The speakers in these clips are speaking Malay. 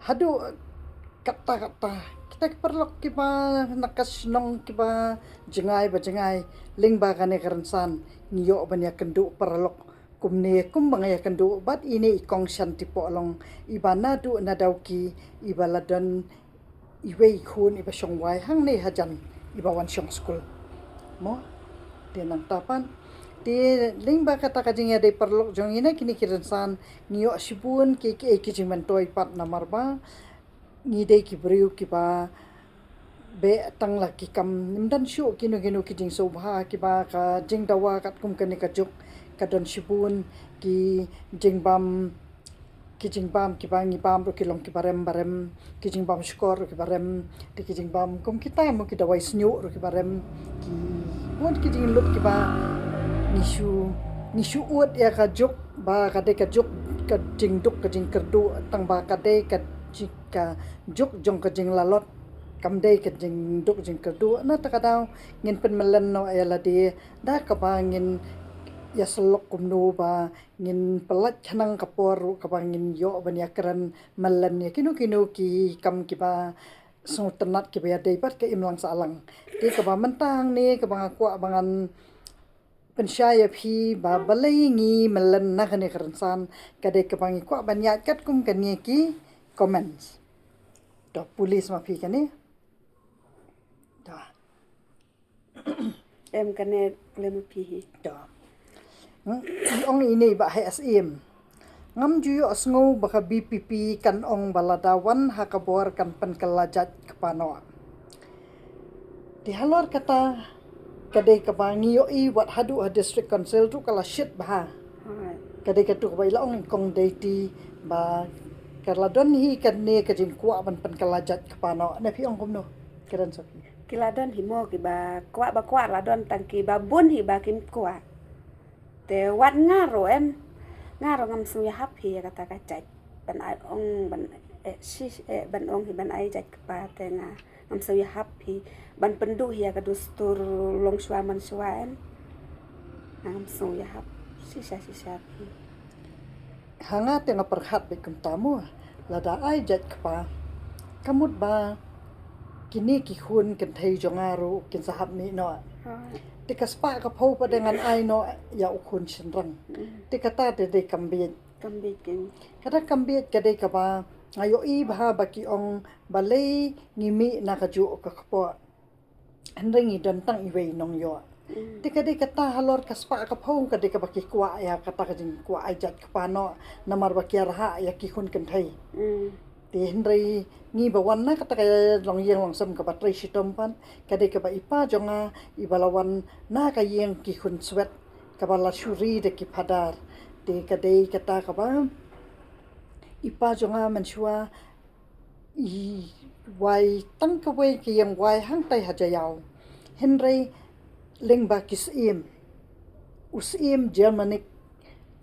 Hadu kata-kata kita perlu kiba nakas nong kiba jengai ba jengai ling ba kane karansan niyo banya kendu perlok kumne kumbang ya kendu bat ini ikong shanti po long iba nadu nadauki iba ladan iwe khun iba shongwai hang ne hajan iba wan shong school mo dinang tapan di ling ba kata kajing ya de perlok jong ina kini kiransan niyo shibun ki kijing mentoi pat namar ba ngidei ki briu ki ba be tang la ki kam nimdan shu kinu kijing so bha ki ba ka jing dawa kat kum kani ka juk ka don shibun ki jing bam ki ba ngi bam ro ki long ki barem ki jing bam skor ro ki barem ki jing bam kum ki ta mo ki dawai snyu ro ki barem ki won ki jing lut ki ba nishu ut ya ka juk ba ka de ka juk ka jing duk ka jing kerdu tang ba ka de ka jika juk jong ka jing lalot kam dei ka jing duk jing kerdu na ta kadaw ngin pen melen no ayala di da ka ba ngin ya selok kumno ba ngin pelat chanang kapor ka ba ngin yo ban ya kran melen ya kinu ki kam ki ba so tenat ki ba dei pat ka imlang salang di ka ba mentang ni ka ba kwa bangan pensyaya phi ba balai ngi melen na kane karansan ka dei ka ba ngi kwa ban ya kat kum kan ki comments. Dah polis mafi kan ni? Dah. Em kane lem pihi. Dah. Ong ini ba HSM. Ngam juyo asngo baka BPP kan ong baladawan hakabor kan penkelajat kepano. Di halor kata kadai kabangi yo I wat hadu ha district council tu kala shit bah. Kadai katu ba ilong kong deiti ba Kerladon hi kan ne ka jing kwa ban pen kalajat kapano na pi ong kumno keran sapi Kiladon himo ki ba kwa ladon tangki ba bun hi ba kim kwa. Te wat ngaro em ngaro ngam suya hap hi kata kacai ban ai ong ban ban ong hi ban ai jat pa te nga ngam suya hap hi ban pendu hi ka dustur long shwa man shwa em ngam suya hap sisa hi hanga tengah perhat be kum tamu lada ai jat kapa kamut ba kini ki khun kan thei jongaru kin sahab mi no tikas pa ka phau pa dengan ai no ya ukhun shinrang tikata de kambit kin kada kambit kade ka ba ayo I bha baki ong balei ngimi na ka ju ka khapo anrengi don tang iwei nong yo Dika kata halor kaspa ka phau ka dika baki kwa ya kata ka jing kwa ai jat ka no namar baki raha ya ki khun kan thai ti hendrai ngi ba wan na kata ka long yeng long sam ka batrai sitom pan ka dika ba ipa jonga ibalawan na ka yeng ki khun swet ka bala shuri de ki phadar ti ka dei kata ka ba ipa jonga manshua I wai tang ka wei ki yang wai hang tai ha jayaw hendrai lingba kisim usim germanic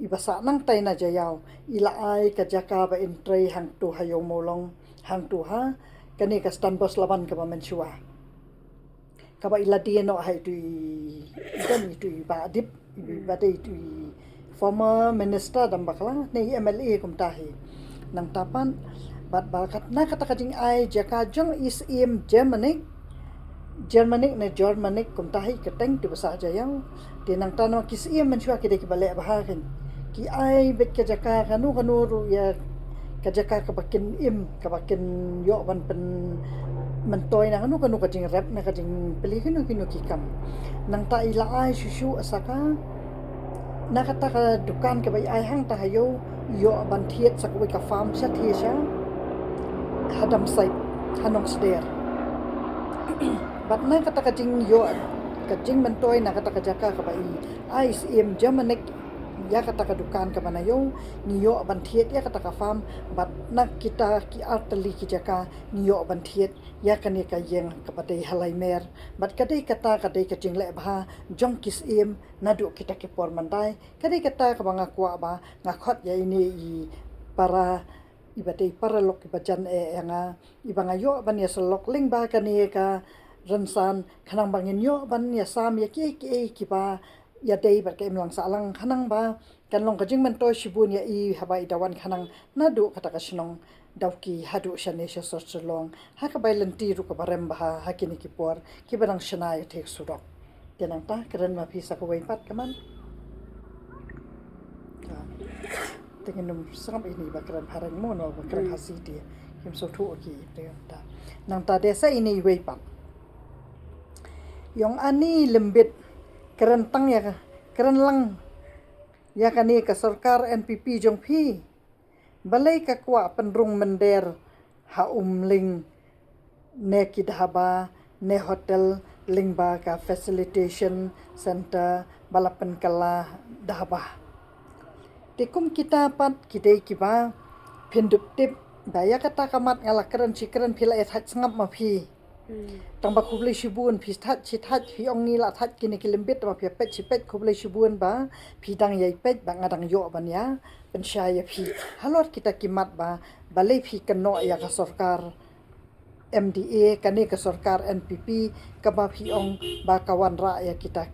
ibasa nang tay na jayaw ila ay kajaka ba intray hang tu hayo molong hang tu ha kani ka stanbos laban ka ba mensua ka ba ila dieno hay tu dan itu ba dip ba tu former minister dam bakla nei MLA kum tahi nang tapan bat bakat na kata kajing ay jaka jong isim Germanic kum tahi keteng tu bahasa jayaw di nang tano kisim mensua kide ki balik bahakin ki ai bet ka jaka kanu ru ya ka jaka ka bakin yo ban pen mentoy na kanu ka jing rap na ka jing peli kinu ki kam nang ta ila ai susu asaka na kata ka dukan ka bai ai hang ta hayo yo ban thiet sak wi ka farm sa thiesha hadam sai hanong sder Bat na kata kajing yo kajing mentoy na kata kajaka ka bai ISM Germanic ya kata kadukan ka banayo niyo bantiet ya kata ka farm bat na kita ki arteli ki jaka niyo bantiet ya kani ka yeng kapatay halay mer bat kadai kata kajing le bha jong kis im nadu kita ki por mandai kadai kata ka banga kwa ba ngakot ya ini para ibatay para lok ibajan nga ibanga yo ban ya selok ling ba kani ka ransan kanang bangin yo ban ya sam ya ki ba ya dei ba kem lang salang kanang ba kan long kajing man to shibun ya I habai dawan khanang nadu kata kasinong dauki hadu shane sha sorchelong ha ka bailenti ru ka barem bah ha kini ki por ki barang shana ya thek surok tenang ta keren ma phisa ko wai pat kaman dengan sam ini bakaran parang mo no bakaran hasi dia kim so thu ki tenang ta nang ta desa ini wai pat yong ani lembit keren tang ya keren lang ya kani ka sarkar NPP jong phi balai ka kwa penrung mender ha umling ne kidhaba ne hotel lingba ka facilitation center balapan kala dhaba tikum kita pat kidai kiba pindup tip daya kata kamat ngala keren chikren phila et hat ngap ma phi tang ba khublei shibun phi that phi ongi la that kini kilembit ma phi pet chipet khublei shibun ba phi dang yai pet ba ngadang yo ban ya pen shaya phi halot kita kimat ba balai phi kano ya ka sarkar MDA kani ka sarkar NPP ka ba phi ong ba kawan ra ya kita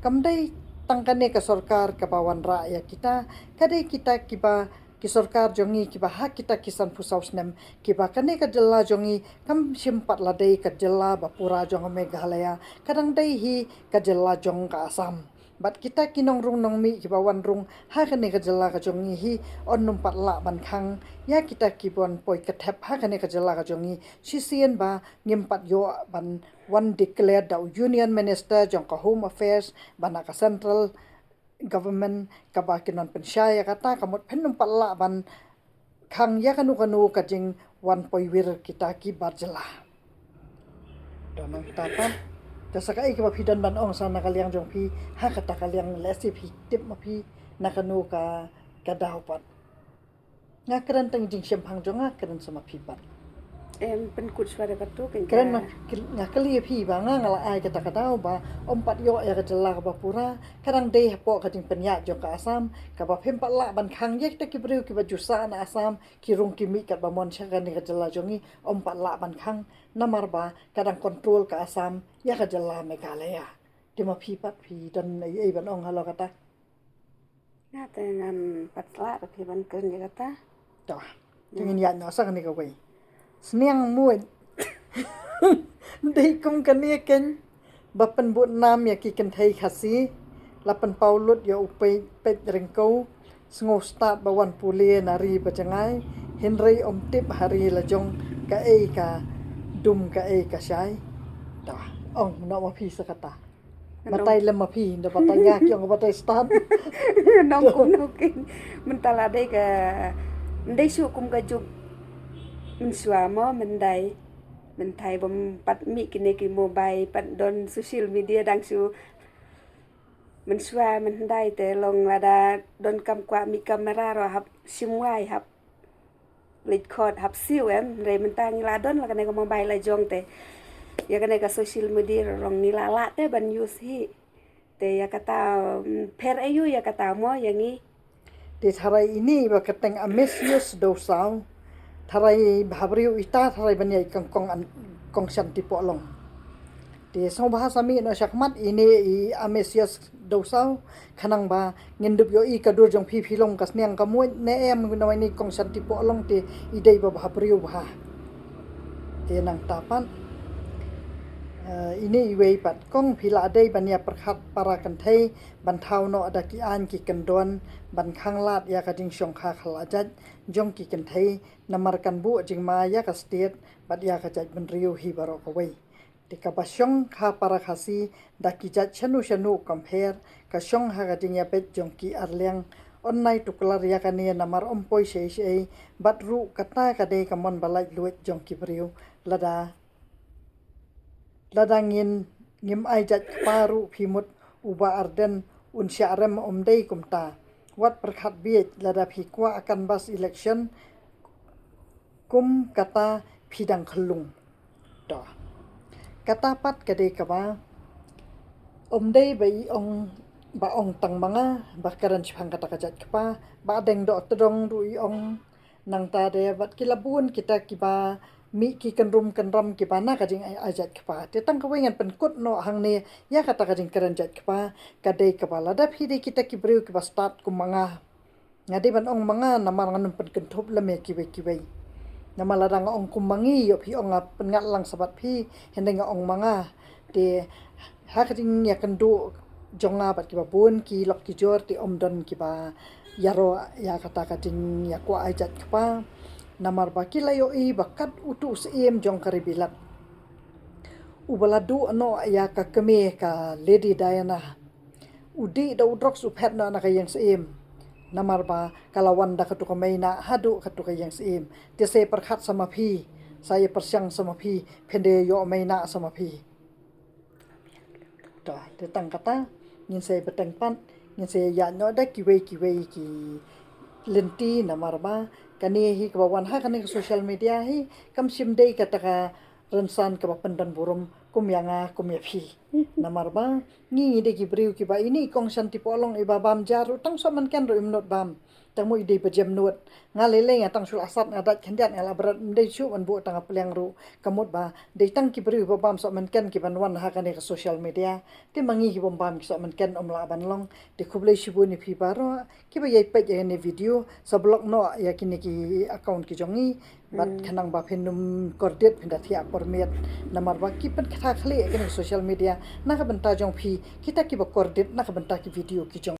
kamdai tang kani ka sarkar ka bawan ra ya kita kadai kita kiba ki sarkar jongi kiba hak kita kisan pusaus nem kiba kane ka jella jongi kam simpat la dei ka jella bapura jong Meghalaya kadang dei hi ka jella jong ka Assam bat kita kinong rung nong mi kiba wan rung ha kane ka jella ka jongi hi on num pat la ban khang ya kita kibon poi ka thep ha kane ka jella ka jongi sisien ba ngim pat yo ban one declare the union minister jong ka home affairs bana ka central government kabakinan pensyaya kata kamot penum pala ban khang ya kanu kajing wan poiwir kita ki barjela donang tapa jasakai ki bapidan ban ong sana kaliang jong pi ha kata kaliang lesi pi tip ma pi nakanu ka kadaupat ngakran tang jing sempang jong ngakran sama pi pat em penkut suara katu keren ma ngakali pi ba ngala ai kata kadau ba ompat yo ya kajela ba pura kadang dei po kading penya jong ka Assam ka ba phem pala ban khang yek ta ki breu ki ba jusa na Assam ki rung ki mi ka ba mon sha kan ni kajela jongi ompat la ban khang namar ba kadang kontrol ka Assam ya kajela Meghalaya di ma pi pat pi dan ai ban ong halo kata na tengan patla tapi ban kerja kata to tingin ya no sa kan ni ka wei sniang muat dei kum kani ken bapan but nam ya ki kan thai khasi lapan paulut ya upai pet rengkau sngo start bawan pule nari bajangai henry omtip hari lajong ka dum ka shai ta ong no ma phi sakata batai lem ma phi nda batai nya kyong batai start nong kum nokin mentala dei ka ndai su kum ka juk mình xóa mò mình đầy mình thay bom bắt mi cái này cái mobile bắt don social media đang su mình xóa mình đầy te long là đã don cầm qua mi camera rồi hấp sim wai hấp record hấp siêu em rồi mình tang là don là cái này cái mobile là jong te ya cái này cái social media rong ni la la te ban use hi te ya kata per ayu ya kata mo yang ni di tharai ini ba kateng amesius do sao tharai bhabriu ita tharai banyai kong shanti po long di song bahasa mi no shakmat ini I amesius dosau khanang ba ngindup yo I kadur jong phi long kasniang kamuy ne em gunawai ni kong shanti po long ti idei ba bhabriu bha ti nang tapan ini iwei pat kong phila dei bania prakhat para kan thei ban thau no adaki an ki kandon ban khanglat ya ka jing shong kha khalajat jong ki kan thei namar kan bu jing ma ya ka state bat ya ka jat ban riu hi baro ko wei ti ka basyong kha para khasi daki jat shanu compare ka shong ha ka jing ya pet jong ki arleng online tuklar ya ka ne namar ompoi sei bat ru kata ka dei ka mon balai luet jong ki briu ladangin ngim ai jat paru phimut uba arden unsya rem omdei kumta wat perkhat biet lada phikwa akan bas election kum kata phidang khlung to kata pat kade kaba omdei bai ong ba ong tang manga bakaran chhang kata kajat kapa ba deng do todong rui ong nang ta de bat kilabun kita kiba mi ki kan ram ki bana ka jing ajat kpa te tang ka wengan pen kut no hang ne ya kata ka jing keren jat kpa ka dei ka bala da phi de kita ki breu ki ba start ku manga ngade ban ong manga namar ngan pen kan thop la me ki we namala rang ong kumangi yo phi ong pen ngat lang sabat phi hendenga ong manga te ha ka jing ya kan du jonga bat ki ba bun ki lok ki jor ti om don ki ba yaro ya kata ka jing ya kwa ajat kpa namar ba kilayo i bakat utu seem jong karibilat ubaladu ano ya ka keme ka Lady Diana udi da udrok su phet na ka yang seem namar ba kalawan da katu kamay na hadu katu ka yang seem te se perkhat sama phi saya persyang sama phi pende yo may na sama phi ta te tang kata ngin se beteng pan ngin se ya no da ki lenti namar ba kani hi kawan ha kani social media hi kam sim dei kata ka rensan ka pandan burum kumyanga kumyapi namar ba ngi de ki briu ki ba ini kong shanti polong iba bam jaru tang so man kan ro imnot bam tang mo ide pajam nuat ngalele nga tang sul asat ngadat khandian ala berat dei chu man bu tang aplyang ru kamot ba dei tang ki briu ba bam so man kan ki ban wan ha kani ka social media ti mangi ki bom bam ki so man kan omla ban long de khuble shibu ni phi baro ki ba yai pa ni video sa blog no ya kini ki account ki jongi bat khanang ba phenum kordet phinda thia pormet namar ba ki pen kha khle kini social media na ka banta jong phi kita ki ba kordet na ka banta ki video ki jong